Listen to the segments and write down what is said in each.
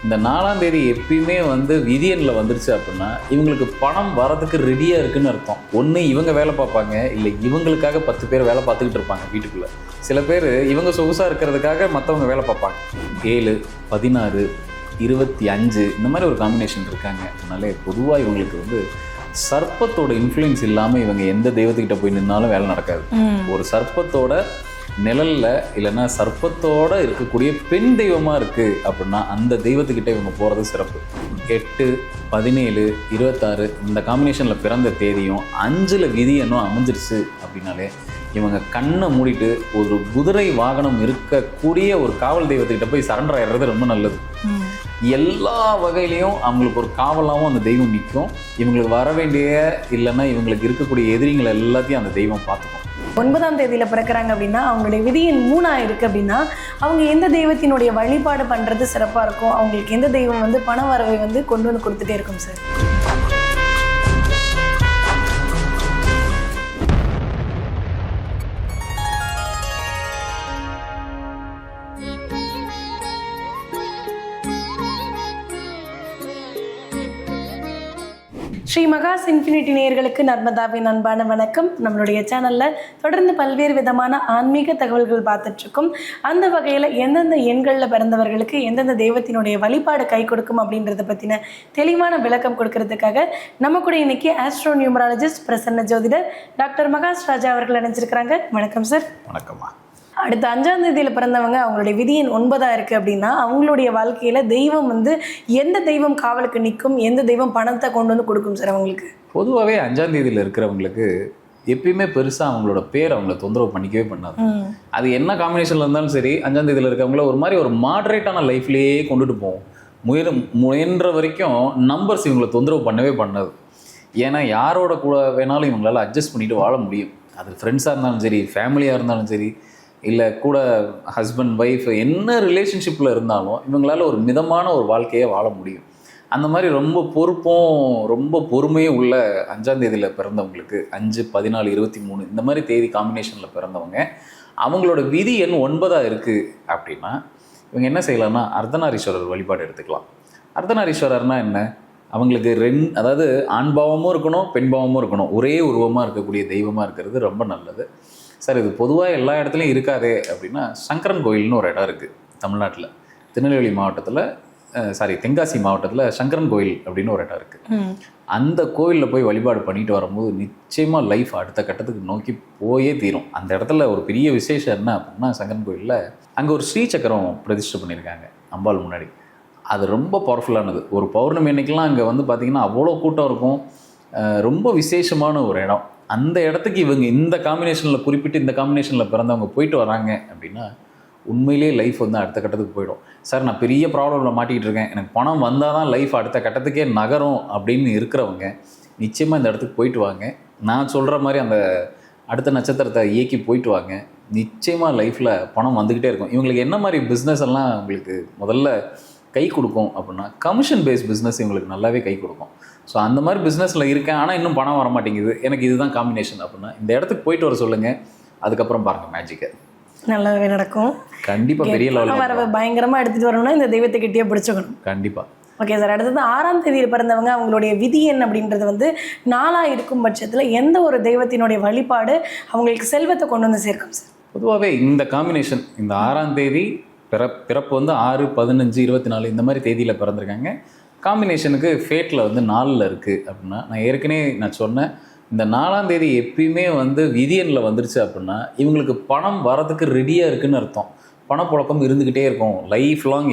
இந்த 4ஆம் தேதி எப்பயுமே வந்து விதியனில் வந்துருச்சு அப்படின்னா இவங்களுக்கு பணம் வரதுக்கு ரெடியாக இருக்குன்னு அர்த்தம். ஒன்று இவங்க வேலை பார்ப்பாங்க, இல்லை இவங்களுக்காக 10 பேர் வேலை பார்த்துக்கிட்டு இருப்பாங்க வீட்டுக்குள்ளே. சில பேர் இவங்க சொகுசாக இருக்கிறதுக்காக மற்றவங்க வேலை பார்ப்பாங்க. 7, 16, 25 இந்த மாதிரி ஒரு காம்பினேஷன் இருக்காங்க. அதனால பொதுவாக இவங்களுக்கு வந்து சர்ப்பத்தோட இன்ஃப்ளூயன்ஸ் இல்லாமல் இவங்க எந்த தெய்வத்துக்கிட்ட போய் நின்னாலும் வேலை நடக்காது. ஒரு சர்ப்பத்தோட நிழல்ல இல்லைன்னா சர்ப்பத்தோட இருக்கக்கூடிய பெண் தெய்வமாக இருக்குது அப்படின்னா அந்த தெய்வத்துக்கிட்ட இவங்க போகிறது சிறப்பு. 8, 17, 26 இந்த காம்பினேஷனில் பிறந்த தேதியும் 5ல் விதியனும் அமைஞ்சிருச்சு அப்படின்னாலே இவங்க கண்ணை மூடிட்டு ஒரு குதிரை வாகனம் இருக்கக்கூடிய ஒரு காவல் தெய்வத்துக்கிட்ட போய் சரண்டர் ஆயிடுறது ரொம்ப நல்லது. எல்லா வகையிலையும் அவங்களுக்கு ஒரு காவலாகவும் அந்த தெய்வம் நிற்கும். இவங்களுக்கு வர வேண்டிய இல்லைன்னா இவங்களுக்கு இருக்கக்கூடிய எதிரிங்களை எல்லாத்தையும் அந்த தெய்வம் பார்த்துக்கும். 9ஆம் தேதியில் பிறக்கிறாங்க அப்படின்னா அவங்களுடைய விதியின் 3 இருக்குது அப்படின்னா அவங்க எந்த தெய்வத்தினுடைய வழிபாடு பண்ணுறது சிறப்பாக இருக்கும்? அவங்களுக்கு எந்த தெய்வம் வந்து பண வரவை வந்து கொண்டு வந்து கொடுத்துட்டே இருக்கும் சார்? ஸ்ரீ மகாஸ் இன்ஃபினிட்டி நேயர்களுக்கு நர்மதாவின் அன்பான வணக்கம். நம்மளுடைய சேனலில் தொடர்ந்து பல்வேறு விதமான ஆன்மீக தகவல்கள் பார்த்துட்ருக்கோம். அந்த வகையில் எந்தெந்த எண்களில் பிறந்தவர்களுக்கு எந்தெந்த தெய்வத்தினுடைய வழிபாடு கை கொடுக்கும் அப்படின்றத பற்றின தெளிவான விளக்கம் கொடுக்கறதுக்காக நம்ம கூட இன்னைக்கு ஆஸ்ட்ரோ நியூமராலஜிஸ்ட் பிரசன்ன ஜோதிடர் டாக்டர் மகாஸ் ராஜா அவர்கள் இணைஞ்சிருக்கிறாங்க. வணக்கம் சார். வணக்கம்மா. அடுத்த 5ஆம் தேதியில் பிறந்தவங்க அவங்களுடைய விதியின் 9 இருக்குது அப்படின்னா அவங்களுடைய வாழ்க்கையில் தெய்வம் வந்து எந்த தெய்வம் காவலுக்கு நிற்கும், எந்த தெய்வம் பணத்தை கொண்டு வந்து கொடுக்கும் சார் அவங்களுக்கு? பொதுவாகவே 5ஆம் தேதியில் இருக்கிறவங்களுக்கு எப்பயுமே பெருசாக அவங்களோட பேர் அவங்கள தொந்தரவு பண்ணிக்கவே பண்ணாது. அது என்ன காம்பினேஷனில் இருந்தாலும் சரி 5ஆம் தேதியில் இருக்கிறவங்கள ஒரு மாதிரி ஒரு மாடரேட்டான லைஃப்லேயே கொண்டுட்டு போவோம். முயன்ற வரைக்கும் நம்பர்ஸ் இவங்களை தொந்தரவு பண்ணவே பண்ணாது. ஏன்னா யாரோட கூட வேணாலும் இவங்களால அட்ஜஸ்ட் பண்ணிட்டு வாழ முடியும். அது ஃப்ரெண்ட்ஸாக இருந்தாலும் சரி, ஃபேமிலியாக இருந்தாலும் சரி, இல்லை கூட ஹஸ்பண்ட் ஒய்ஃப் என்ன ரிலேஷன்ஷிப்பில் இருந்தாலும் இவங்களால ஒரு மிதமான ஒரு வாழ்க்கையை வாழ முடியும். அந்த மாதிரி ரொம்ப பொறுப்பும் ரொம்ப பொறுமையும் உள்ள 5ஆம் தேதியில் பிறந்தவங்களுக்கு 5, 14, 23 இந்த மாதிரி தேதி காம்பினேஷனில் பிறந்தவங்க அவங்களோட விதி எண் 9 இருக்குது அப்படின்னா இவங்க என்ன செய்யலாம்னா அர்த்தநாரீஸ்வரர் வழிபாடு எடுத்துக்கலாம். அர்த்தநாரீஸ்வரர்னா என்ன? அவங்களுக்கு அதாவது ஆண் பாவமும் இருக்கணும், பெண் பாவமும் இருக்கணும், ஒரே உருவமாக இருக்கக்கூடிய தெய்வமாக இருக்கிறது ரொம்ப நல்லது. சார் இது பொதுவாக எல்லா இடத்துலையும் இருக்காதே அப்படின்னா சங்கரன் கோயில்னு ஒரு இடம் இருக்குது தமிழ்நாட்டில். திருநெல்வேலி மாவட்டத்தில் தென்காசி மாவட்டத்தில் சங்கரன் கோயில் அப்படின்னு ஒரு இடம் இருக்குது. அந்த கோயிலில் போய் வழிபாடு பண்ணிட்டு வரும்போது நிச்சயமாக லைஃப் அடுத்த கட்டத்துக்கு நோக்கி போயே தீரும். அந்த இடத்துல ஒரு பெரிய விசேஷம் என்ன அப்படின்னா சங்கரன் கோயிலில் அங்கே ஒரு ஸ்ரீசக்கரம் பிரதிஷ்டை பண்ணியிருக்காங்க அம்பாள் முன்னாடி. அது ரொம்ப பவர்ஃபுல்லானது. ஒரு பௌர்ணமி அன்னைக்கெலாம் அங்கே வந்து பார்த்திங்கன்னா அவ்வளோ கூட்டம் இருக்கும். ரொம்ப விசேஷமான ஒரு இடம். அந்த இடத்துக்கு இவங்க இந்த காம்பினேஷனில் குறிப்பிட்டு இந்த காம்பினேஷனில் பிறந்தவங்க போயிட்டு வராங்க அப்படின்னா உண்மையிலேயே லைஃப் வந்து அடுத்த கட்டத்துக்கு போயிடும். சார் நான் பெரிய ப்ராப்ளமில் மாட்டிக்கிட்டு இருக்கேன், எனக்கு பணம் வந்தால் தான் லைஃப் அடுத்த கட்டத்துக்கே நகரும் அப்படின்னு இருக்கிறவங்க நிச்சயமாக இந்த இடத்துக்கு போயிட்டு வாங்க. நான் சொல்கிற மாதிரி அந்த அடுத்த நட்சத்திரத்தை இயக்கி போயிட்டு வாங்க. நிச்சயமாக லைஃப்பில் பணம் வந்துக்கிட்டே இருக்கும். இவங்களுக்கு என்ன மாதிரி பிஸ்னஸ் எல்லாம் உங்களுக்கு முதல்ல கை கொடுக்கும் அப்படின்னா கமிஷன் பேஸ்ட் பிஸ்னஸ் இவங்களுக்கு நல்லாவே கை கொடுக்கும். ஸோ அந்த மாதிரி பிஸ்னஸில் இருக்கேன் ஆனால் இன்னும் பணம் வர மாட்டேங்குது, எனக்கு இதுதான் காம்பினேஷன் அப்படின்னா இந்த இடத்துக்கு போயிட்டு வர சொல்லுங்கள். அதுக்கப்புறம் பாருங்கள் மேஜிக்கை நல்லாவே நடக்கும். கண்டிப்பாக பெரிய லெவலில் வர பயங்கரமாக எடுத்துகிட்டு வரணும்னா இந்த தெய்வத்துக்கிட்டே பிடிச்சிக்கணும். கண்டிப்பாக. Okay sir. அடுத்தது 6ஆம் தேதியில் பிறந்தவங்க அவங்களுடைய விதி எண் அப்படின்றது வந்து 4 இருக்கும் பட்சத்தில் எந்த ஒரு தெய்வத்தினுடைய வழிபாடு அவங்களுக்கு செல்வத்தை கொண்டு வந்து சேர்க்கும் சார்? பொதுவாகவே இந்த காம்பினேஷன் இந்த 6ஆம் தேதி பிறப்பு வந்து 6, 15, 24 இந்த மாதிரி தேதியில் பிறந்திருக்காங்க. காம்பினேஷனுக்கு ஃபேட்டில் வந்து 4ல் இருக்குது அப்படின்னா நான் ஏற்கனவே சொன்னேன். இந்த 4ஆம் தேதி எப்பயுமே வந்து விதியனில் வந்துருச்சு அப்படின்னா இவங்களுக்கு பணம் வரதுக்கு ரெடியாக இருக்குதுன்னு அர்த்தம். பணப்புழக்கம் இருந்துக்கிட்டே இருக்கும் லைஃப் லாங்.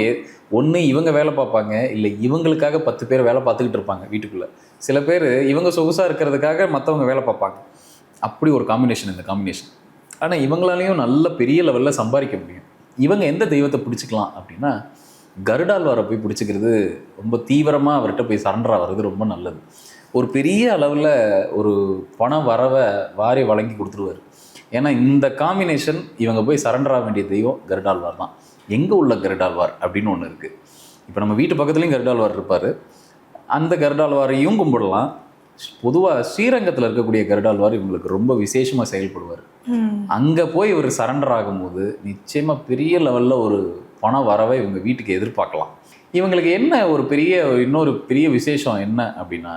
ஒன்று இவங்க வேலை பார்ப்பாங்க, இல்லை இவங்களுக்காக 10 பேர் வேலை பார்த்துக்கிட்டு இருப்பாங்க வீட்டுக்குள்ளே. சில பேர் இவங்க சொகுசாக இருக்கிறதுக்காக மற்றவங்க வேலை பார்ப்பாங்க. அப்படி ஒரு காம்பினேஷன் இந்த காம்பினேஷன். ஆனால் இவங்களாலையும் நல்ல பெரிய லெவலில் சம்பாதிக்க முடியும். இவங்க எந்த தெய்வத்தை பிடிச்சிக்கலாம் அப்படின்னா கருடாழ்வாரை போய் பிடிச்சிக்கிறது ரொம்ப தீவிரமாக அவர்கிட்ட போய் சரண்டராக வர்றது ரொம்ப நல்லது. ஒரு பெரிய அளவில் ஒரு பண வரவை வாரி வழங்கி கொடுத்துருவார். ஏன்னா இந்த காம்பினேஷன் இவங்க போய் சரண்டராக வேண்டிய தெய்வம் கருடாழ்வார் தான். எங்கே உள்ள கருடாழ்வார் அப்படின்னு ஒன்று இருக்குது. இப்போ நம்ம வீட்டு பக்கத்துலேயும் கருடாழ்வார் இருப்பார். அந்த கருடாழ்வாரையும் கும்பிடலாம். பொதுவாக ஸ்ரீரங்கத்தில் இருக்கக்கூடிய கருடாழ்வார் இவங்களுக்கு ரொம்ப விசேஷமாக செயல்படுவார். அங்கே போய் இவர் சரண்டர் ஆகும்போது நிச்சயமாக பெரிய லெவலில் ஒரு பண வரவை இவங்க வீட்டுக்கு எதிர்பார்க்கலாம். இவங்களுக்கு என்ன ஒரு இன்னொரு பெரிய விசேஷம் என்ன அப்படின்னா,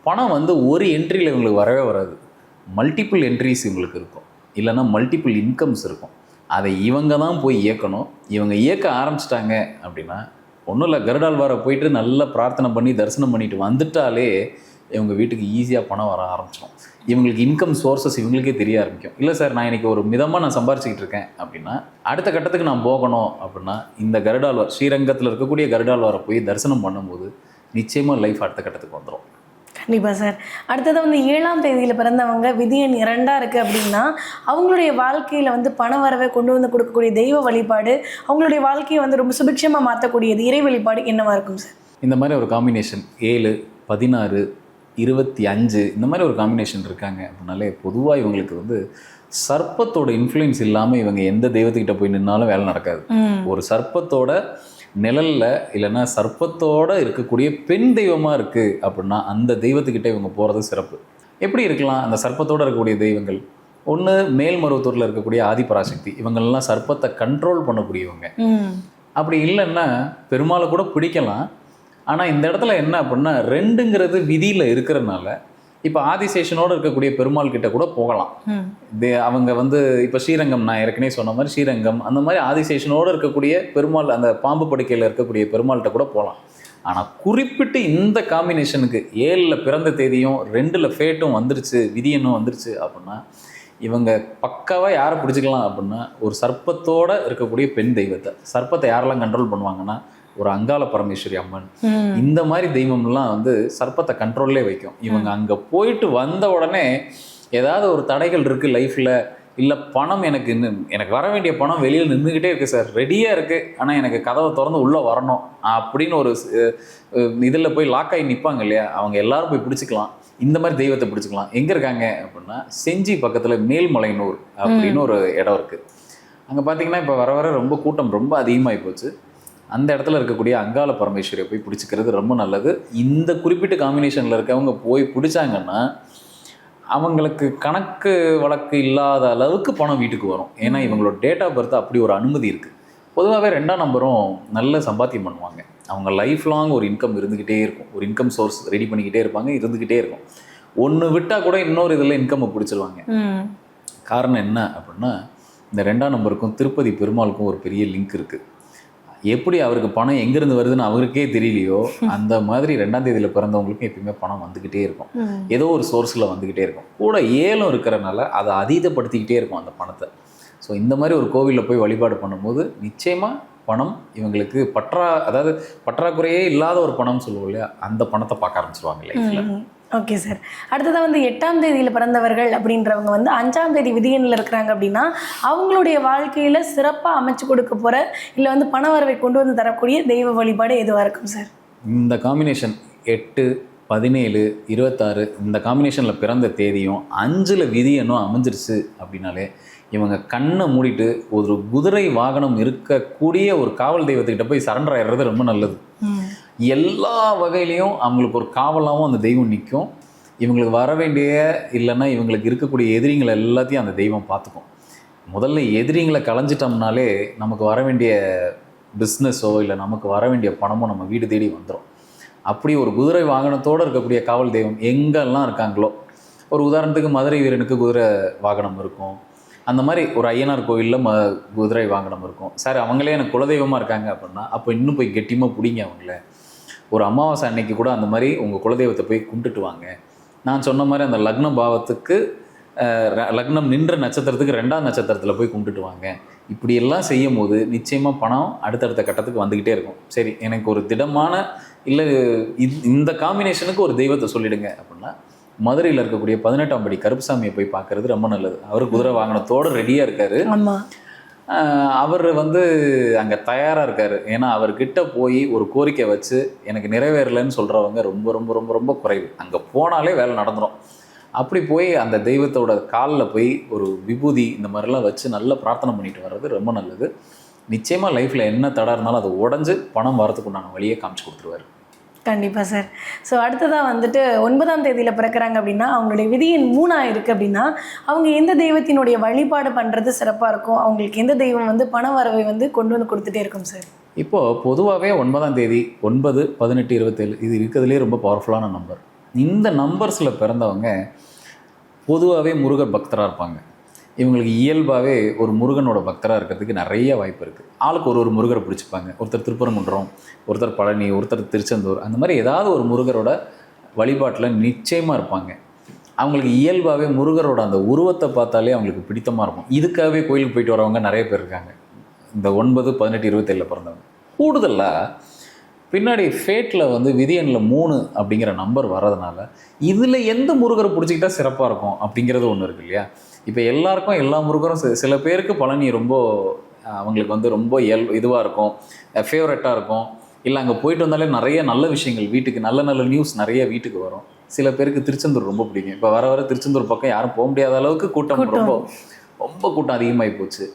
பணம் வந்து ஒரு என்ட்ரியில் இவங்களுக்கு வரவே வராது. மல்டிபிள் என்ட்ரிஸ் இவங்களுக்கு இருக்கும், இல்லைன்னா மல்டிபிள் இன்கம்ஸ் இருக்கும். அதை இவங்க தான் போய் இயக்கணும். இவங்க இயக்க ஆரம்பிச்சிட்டாங்க அப்படின்னா ஒன்றும் இல்லை, கருடாழ்வாரை போயிட்டு நல்லா பிரார்த்தனை பண்ணி தரிசனம் பண்ணிட்டு வந்துட்டாலே இவங்க வீட்டுக்கு ஈஸியாக பணம் வர ஆரம்பிச்சிடும். இவங்களுக்கு இன்கம் சோர்சஸ் இவங்களுக்கே தெரிய ஆரம்பிக்கும். இல்லை சார், நான் இன்றைக்கி ஒரு மிதமாக நான் சம்பாரிச்சிக்கிட்டு இருக்கேன் அப்படின்னா அடுத்த கட்டத்துக்கு நான் போகணும் அப்படின்னா இந்த கருடாழ்வார், ஸ்ரீரங்கத்தில் இருக்கக்கூடிய கருடாழ்வாரை போய் தரிசனம் பண்ணும்போது நிச்சயமாக லைஃப் அடுத்த கட்டத்துக்கு வந்துடும். கண்டிப்பாக சார். அடுத்தது வந்து 7ஆம் தேதியில் பிறந்தவங்க விதி எண் 2 இருக்குது அப்படின்னா அவங்களுடைய வாழ்க்கையில் வந்து பண வரவை கொண்டு வந்து கொடுக்கக்கூடிய தெய்வ வழிபாடு, அவங்களுடைய வாழ்க்கையை வந்து ரொம்ப சுபிக்ஷமாக மாற்றக்கூடியது இறை வழிபாடு என்னவாக இருக்கும் சார்? இந்த மாதிரி ஒரு காம்பினேஷன் 7, 16, 25 இந்த மாதிரி ஒரு காம்பினேஷன் இருக்காங்க அப்படின்னாலே பொதுவாக இவங்களுக்கு வந்து சர்ப்பத்தோட இன்ஃப்ளூயன்ஸ் இல்லாமல் இவங்க எந்த தெய்வத்துக்கிட்ட போய் நின்னாலும் வேலை நடக்காது. ஒரு சர்ப்பத்தோட நிழலில் இல்லைன்னா சர்ப்பத்தோடு இருக்கக்கூடிய பெண் தெய்வமாக இருக்குது அப்படின்னா அந்த தெய்வத்துக்கிட்ட இவங்க போகிறது சிறப்பு. எப்படி இருக்கலாம் அந்த சர்ப்பத்தோடு இருக்கக்கூடிய தெய்வங்கள்? ஒன்று மேல்மருவத்தூரில் இருக்கக்கூடிய ஆதிபராசக்தி, இவங்கெல்லாம் சர்ப்பத்தை கண்ட்ரோல் பண்ணக்கூடியவங்க. அப்படி இல்லைன்னா பெருமாளை கூட பிடிக்கலாம். ஆனால் இந்த இடத்துல என்ன அப்படின்னா 2ங்கிறது விதியில் இருக்கிறனால இப்போ ஆதிசேஷனோடு இருக்கக்கூடிய பெருமாள் கிட்ட கூட போகலாம். அவங்க வந்து இப்போ ஸ்ரீரங்கம், நான் ஏற்கனவே சொன்ன மாதிரி ஸ்ரீரங்கம் அந்த மாதிரி ஆதிசேஷனோடு இருக்கக்கூடிய பெருமாள், அந்த பாம்பு படுக்கையில் இருக்கக்கூடிய பெருமாள்கிட்ட கூட போகலாம். ஆனால் குறிப்பிட்டு இந்த காம்பினேஷனுக்கு 7ல் பிறந்த தேதியும் 2ல் ஃபேட்டும் வந்துருச்சு, விதியனும் வந்துருச்சு அப்படின்னா இவங்க பக்காவாக யாரை பிடிச்சிக்கலாம் அப்படின்னா ஒரு சர்ப்பத்தோடு இருக்கக்கூடிய பெண் தெய்வத்தை. சர்ப்பத்தை யாரெல்லாம் கண்ட்ரோல் பண்ணுவாங்கன்னா ஒரு அங்காள பரமேஸ்வரி அம்மன், இந்த மாதிரி தெய்வம்லாம் வந்து சர்ப்பத்தை கண்ட்ரோல்லே வைக்கும். இவங்க அங்கே போயிட்டு வந்த உடனே ஏதாவது ஒரு தடைகள் இருக்குது லைஃப்பில், இல்லை பணம் எனக்கு வர வேண்டிய பணம் வெளியில் நின்றுக்கிட்டே இருக்குது சார், ரெடியாக இருக்குது, ஆனால் எனக்கு கதவை திறந்து உள்ளே வரணும் அப்படின்னு ஒரு இதில் போய் லாக்காகி நிற்பாங்க இல்லையா, அவங்க எல்லாரும் போய் பிடிச்சிக்கலாம். இந்த மாதிரி தெய்வத்தை பிடிச்சிக்கலாம். எங்கே இருக்காங்க அப்படின்னா செஞ்சி பக்கத்தில் மேல்மலையனூர் அப்படின்னு ஒரு இடம் இருக்குது. அங்கே பார்த்தீங்கன்னா இப்போ வர வர ரொம்ப கூட்டம் ரொம்ப அதிகமாகி போச்சு. அந்த இடத்துல இருக்கக்கூடிய அங்காள பரமேஸ்வரியை போய் பிடிச்சிக்கிறது ரொம்ப நல்லது. இந்த குறிப்பிட்ட காம்பினேஷனில் இருக்கவங்க போய் பிடிச்சாங்கன்னா அவங்களுக்கு கணக்கு வழக்கு இல்லாத அளவுக்கு பணம் வீட்டுக்கு வரும். ஏன்னா இவங்களோட டேட் ஆஃப் பர்த் அப்படி ஒரு அனுமதி இருக்குது. பொதுவாகவே 2ஆம் நம்பரும் நல்ல சம்பாத்தியம் பண்ணுவாங்க. அவங்க லைஃப் லாங் ஒரு இன்கம் இருந்துக்கிட்டே இருக்கும், ஒரு இன்கம் சோர்ஸ் ரெடி பண்ணிக்கிட்டே இருப்பாங்க, இருந்துக்கிட்டே இருக்கும். ஒன்று விட்டால் கூட இன்னொரு இதில் இன்கம்மை பிடிச்சிருவாங்க. காரணம் என்ன அப்படின்னா இந்த 2ஆம் நம்பருக்கும் திருப்பதி பெருமாளுக்கும் ஒரு பெரிய லிங்க் இருக்குது. எப்படி அவருக்கு பணம் எங்கேருந்து வருதுன்னு அவருக்கே தெரியலையோ அந்த மாதிரி 2ஆம் தேதியில் பிறந்தவங்களுக்கும் எப்பயுமே பணம் வந்துக்கிட்டே இருக்கும், ஏதோ ஒரு சோர்ஸில் வந்துக்கிட்டே இருக்கும். கூட 7ம் இருக்கிறனால அதை அதீதப்படுத்திக்கிட்டே இருக்கும் அந்த பணத்தை. ஸோ இந்த மாதிரி ஒரு கோவிலில் போய் வழிபாடு பண்ணும்போது நிச்சயமாக பணம் இவங்களுக்கு அதாவது பற்றாக்குறையே இல்லாத ஒரு பணம் சொல்லுவோம் இல்லையா, அந்த பணத்தை பார்க்க ஆரம்பிச்சிருவாங்க லைஃப்பில். Okay sir. அடுத்ததாக வந்து 8ஆம் தேதியில் பிறந்தவர்கள் அப்படின்றவங்க வந்து 5ஆம் தேதி விதியனில் இருக்கிறாங்க அப்படின்னா அவங்களுடைய வாழ்க்கையில் சிறப்பாக அமைச்சு கொடுக்க போகிற இல்லை வந்து பண வரவை கொண்டு வந்து தரக்கூடிய தெய்வ வழிபாடு எதுவாக இருக்கும் சார்? இந்த காம்பினேஷன் 8, 17, 26 இந்த காம்பினேஷனில் பிறந்த தேதியும் 5ல் விதியனும் அமைஞ்சிருச்சு அப்படின்னாலே இவங்க கண்ணை மூடிட்டு ஒரு குதிரை வாகனம் இருக்கக்கூடிய ஒரு காவல் தெய்வத்துக்கிட்ட போய் சரண்டர் ஆயிடுறது ரொம்ப நல்லது. எல்லா வகையிலையும் அவங்களுக்கு ஒரு காவலாகவும் அந்த தெய்வம் நிற்கும். இவங்களுக்கு வர வேண்டிய இல்லைன்னா இவங்களுக்கு இருக்கக்கூடிய எதிரிங்களை எல்லாத்தையும் அந்த தெய்வம் பார்த்துக்கும். முதல்ல எதிரிங்களை களைஞ்சிட்டோம்னாலே நமக்கு வர வேண்டிய பிஸ்னஸோ இல்லை நமக்கு வர வேண்டிய பணமோ நம்ம வீடு தேடி வந்துடும். அப்படி ஒரு குதிரை வாகனத்தோடு இருக்கக்கூடிய காவல் தெய்வம் எங்கெல்லாம் இருக்காங்களோ, ஒரு உதாரணத்துக்கு மதுரை வீரனுக்கு குதிரை வாகனம் இருக்கும், அந்த மாதிரி ஒரு ஐயனார் கோயிலில் குதிரை வாகனம் இருக்கும். சார் அவங்களே எனக்கு குலதெய்வமாக இருக்காங்க அப்படின்னா அப்போ இன்னும் போய் கெட்டியமாக பிடிங்க அவங்கள. ஒரு அமாவாசை அன்னைக்கு கூட அந்த மாதிரி உங்கள் குலதெய்வத்தை போய் கும்பிட்டுட்டு வாங்க. நான் சொன்ன மாதிரி அந்த லக்ன பாவத்துக்கு லக்னம் நின்ற நட்சத்திரத்துக்கு 2ஆம் நட்சத்திரத்தில் போய் கும்பிட்டுட்டு வாங்க. இப்படியெல்லாம் செய்யும் போது நிச்சயமாக பணம் அடுத்தடுத்த கட்டத்துக்கு வந்துக்கிட்டே இருக்கும். சரி, எனக்கு ஒரு திடமான இல்லை இந்த காம்பினேஷனுக்கு ஒரு தெய்வத்தை சொல்லிடுங்க அப்படின்னா மதுரையில் இருக்கக்கூடிய 18ஆம் படி கருப்புசாமியை போய் பார்க்கறது ரொம்ப நல்லது. அவர் குதிரை வாகனத்தோடு ரெடியாக இருக்கார். அவர் வந்து அங்கே தயாராக இருக்கார். ஏன்னா அவர்கிட்ட போய் ஒரு கோரிக்கை வச்சு எனக்கு நிறைவேறலைன்னு சொல்கிறவங்க ரொம்ப ரொம்ப ரொம்ப ரொம்ப குறைவு. அங்கே போனாலே வேலை நடந்துடும். அப்படி போய் அந்த தெய்வத்தோட காலில் போய் ஒரு விபூதி இந்த மாதிரிலாம் வச்சு நல்லா பிரார்த்தனை பண்ணிட்டு வர்றது ரொம்ப நல்லது. நிச்சயமாக லைஃப்பில் என்ன தடை இருந்தாலும் அதை உடஞ்சி பணம் வரத்துக்கு உண்டான வழியை காமிச்சு கொடுத்துருவார். கண்டிப்பாக சார். ஸோ அடுத்ததாக வந்துட்டு 9ஆம் தேதியில் பிறக்கிறாங்க அப்படின்னா அவங்களுடைய விதியின் 3 இருக்குது அப்படின்னா அவங்க எந்த தெய்வத்தினுடைய வழிபாடு பண்ணுறது சிறப்பாக இருக்கும், அவங்களுக்கு எந்த தெய்வம் வந்து பண வரவை வந்து கொண்டு வந்து கொடுத்துட்டே இருக்கும் சார்? இப்போது பொதுவாகவே 9ஆம் தேதி 9, 18, 27 இது இருக்கிறதுலே ரொம்ப பவர்ஃபுல்லான நம்பர். இந்த நம்பர்ஸில் பிறந்தவங்க பொதுவாகவே முருகர் பக்தராக இருப்பாங்க. இவங்களுக்கு இயல்பாகவே ஒரு முருகனோட பக்தராக இருக்கிறதுக்கு நிறைய வாய்ப்பு இருக்குது. ஆளுக்கு ஒரு முருகரை பிடிச்சிப்பாங்க. ஒருத்தர் திருப்பரங்குன்றம், ஒருத்தர் பழனி, ஒருத்தர் திருச்செந்தூர், அந்த மாதிரி ஏதாவது ஒரு முருகரோட வழிபாட்டில் நிச்சயமாக இருப்பாங்க. அவங்களுக்கு இயல்பாகவே முருகரோட அந்த உருவத்தை பார்த்தாலே அவங்களுக்கு பிடித்தமாக இருக்கும். இதுக்காகவே கோயிலுக்கு போயிட்டு வரவங்க நிறைய பேர் இருக்காங்க. இந்த 9, 18, 27 பிறந்தவங்க. கூடுதலாக பின்னாடி ஃபேட்டில் வந்து விதி எண்ணில் 3 அப்படிங்கிற நம்பர் வர்றதுனால இதில் எந்த முருகரை பிடிச்சிக்கிட்டா சிறப்பாக இருக்கும் அப்படிங்கிறது ஒன்று இருக்கு இல்லையா? இப்போ எல்லாருக்கும் எல்லா முருகரும் சில பேருக்கு பழனி ரொம்ப அவங்களுக்கு வந்து ரொம்ப இதுவாக இருக்கும், ஃபேவரட்டாக இருக்கும். இல்லை அங்கே போயிட்டு வந்தாலே நிறைய நல்ல விஷயங்கள் வீட்டுக்கு நல்ல நல்ல நியூஸ் நிறைய வீட்டுக்கு வரும். சில பேருக்கு திருச்செந்தூர் ரொம்ப பிடிக்கும். இப்போ வர திருச்செந்தூர் பக்கம் யாரும் போக முடியாத அளவுக்கு கூட்டம் ரொம்ப கூட்டம் அதிகமாகி போச்சு.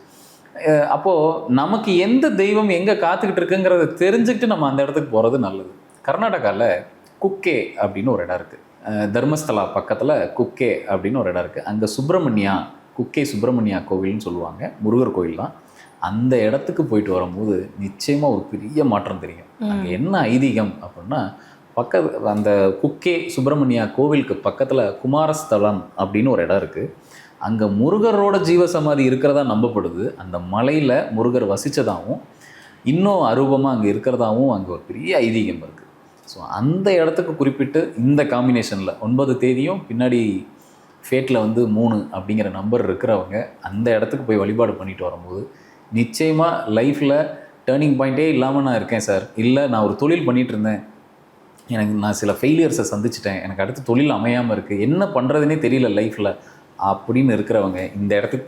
அப்போது நமக்கு எந்த தெய்வம் எங்கே காத்துக்கிட்டு இருக்குங்கிறத தெரிஞ்சுக்கிட்டு நம்ம அந்த இடத்துக்கு போகிறது நல்லது. கர்நாடகாவில் குக்கே அப்படின்னு ஒரு இடம் இருக்குது. தர்மஸ்தலா பக்கத்தில் குக்கே அப்படின்னு ஒரு இடம் இருக்குது. அங்கே குக்கே சுப்பிரமணியா கோவில்னு சொல்லுவாங்க, முருகர் கோவில் தான். அந்த இடத்துக்கு போயிட்டு வரும்போது நிச்சயமாக ஒரு பெரிய மாற்றம் தெரியும். அங்கே என்ன ஐதீகம் அப்படின்னா, அந்த குக்கே சுப்பிரமணியா கோவிலுக்கு பக்கத்தில் குமாரஸ்தலம் அப்படின்னு ஒரு இடம் இருக்குது. அங்கே முருகரோட ஜீவசமாதி இருக்கிறதா நம்பப்படுது. அந்த மலையில் முருகர் வசித்ததாகவும் இன்னும் அரூபமாக அங்கே இருக்கிறதாகவும் அங்கே ஒரு பெரிய ஐதீகம் இருக்குது. ஸோ அந்த இடத்துக்கு குறிப்பிட்டு இந்த காம்பினேஷனில் 9 தேதியும் பின்னாடி ஃபேட்டில் வந்து 3 அப்படிங்கிற நம்பர் இருக்கிறவங்க அந்த இடத்துக்கு போய் வழிபாடு பண்ணிட்டு வரும்போது நிச்சயமாக லைஃப்பில் டேர்னிங் பாயிண்ட்டே இல்லாமல் நான் இருக்கேன் சார், இல்லை நான் ஒரு தொழில் பண்ணிகிட்டு இருந்தேன், நான் சில ஃபெயிலியர்ஸை சந்திச்சிட்டேன், எனக்கு அடுத்து தொழில் அமையாமல் இருக்குது, என்ன பண்ணுறதுனே தெரியல லைஃப்பில் அப்படின்னு இருக்கிறவங்க இந்த இடத்துக்கு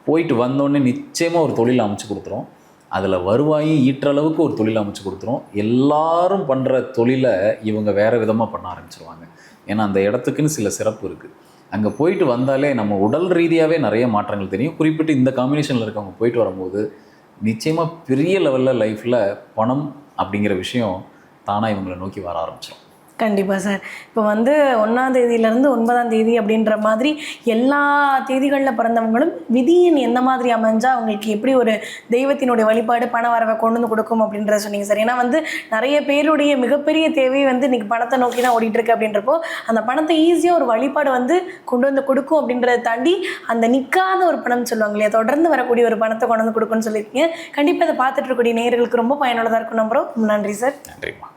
போயிட்டு வந்தோடனே நிச்சயமாக ஒரு தொழில் அமைச்சு கொடுத்துரும். அதில் வருவாயும் ஈட்டுற அளவுக்கு ஒரு தொழில் அமைச்சு கொடுத்துரும். எல்லாரும் பண்ணுற தொழிலை இவங்க வேறு விதமாக பண்ண ஆரம்பிச்சிருவாங்க. ஏன்னா அந்த இடத்துக்குன்னு சில சிறப்பு இருக்குது. அங்கே போயிட்டு வந்தாலே நம்ம உடல் ரீதியாகவே நிறைய மாற்றங்கள் தெரியும். குறிப்பிட்டு இந்த காம்பினேஷனில் இருக்கவங்க போயிட்டு வரும்போது நிச்சயமாக பெரிய லெவலில் லைஃப்பில் பணம் அப்படிங்கிற விஷயம் தானாக இவங்களை நோக்கி வர ஆரம்பிச்சிடும். கண்டிப்பாக சார். இப்போ வந்து 1ஆம் தேதியிலேருந்து 9ஆம் தேதி அப்படின்ற மாதிரி எல்லா தேதிகளில் பிறந்தவங்களும் விதியின் எந்த மாதிரி அமைஞ்சால் அவங்களுக்கு எப்படி ஒரு தெய்வத்தினுடைய வழிபாடு பண வரவை கொண்டு வந்து கொடுக்கும் அப்படின்றத சொன்னீங்க சார். ஏன்னா வந்து நிறைய பேருடைய மிகப்பெரிய தேவை வந்து இன்றைக்கி பணத்தை நோக்கி தான் ஓடிட்டுருக்கு. அப்படின்றப்போ அந்த பணத்தை ஈஸியாக ஒரு வழிபாடு வந்து கொண்டு வந்து கொடுக்கும் அப்படின்றத தாண்டி அந்த நிற்காத ஒரு பணம் சொல்லுவாங்க இல்லையா, தொடர்ந்து வரக்கூடிய ஒரு பணத்தை கொண்டு வந்து கொடுக்குன்னு சொல்லியிருக்கீங்க. கண்டிப்பாக அதை பார்த்துட்டு இருக்கக்கூடிய நேயர்களுக்கு ரொம்ப பயனுள்ளதாக இருக்கும் நம்புகிறோம். நன்றி சார். நன்றிம்மா.